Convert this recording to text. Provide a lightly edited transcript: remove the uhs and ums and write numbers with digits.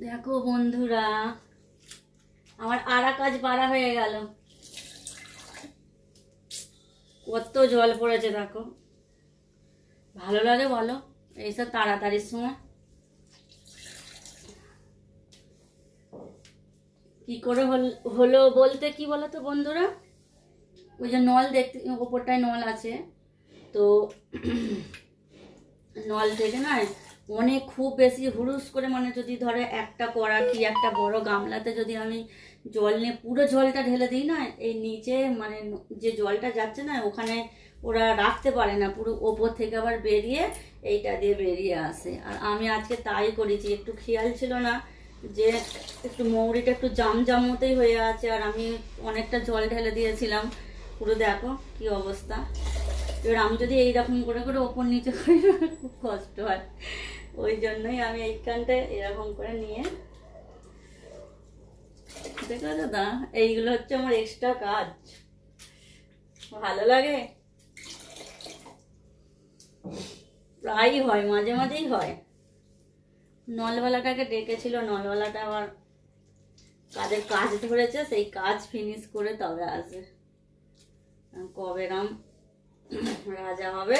দেখো বন্ধুরা, আমার আরা কাজ বাড়া হয়ে গেল। কত জল পড়েছে দেখো। ভালো লাগে বলো এইসব তাড়াতাড়ির সময়? কি করে হলো বলতে কি বলো তো বন্ধুরা, ওই যে নল দেখতে ওপরটায় নল আছে তো নল থেকে না অনেক খুব বেশি হুড়ুস করে, মানে যদি ধরে একটা কড়া কি একটা বড় গামলাতে যদি আমি জল নিয়ে পুরো জলটা ঢেলে দিই না, এই নিচে মানে যে জলটা যাচ্ছে না ওখানে ওরা রাখতে পারে না, পুরো ওপর থেকে আবার বেরিয়ে এইটা দিয়ে বেরিয়ে আসে। আর আমি আজকে তাই করেছি, একটু খেয়াল ছিল না যে একটু মৌরিটা একটু জাম জাম মতোই হয়ে আছে, আর আমি অনেকটা জল ঢেলে দিয়েছিলাম। পুরো দেখো কি অবস্থা। এবার আমি যদি এইরকম করে করে ওপর নিচে করি খুব কষ্ট হয়, ওই জন্যই আমি এইখানটা এরকম করে নিয়ে, দেখো দাদা এইগুলো হচ্ছে আমার এক্সট্রা কাজ। ভালো লাগে, প্রায়ই হয়, মাঝে মাঝেই হয়। নলওয়ালাটাকে ডেকেছিল, নলওয়ালাটা আবার কাদের কাজ ধরেছে, সেই কাজ ফিনিশ করে তবে আসবে। কবে রাম রাজা হবে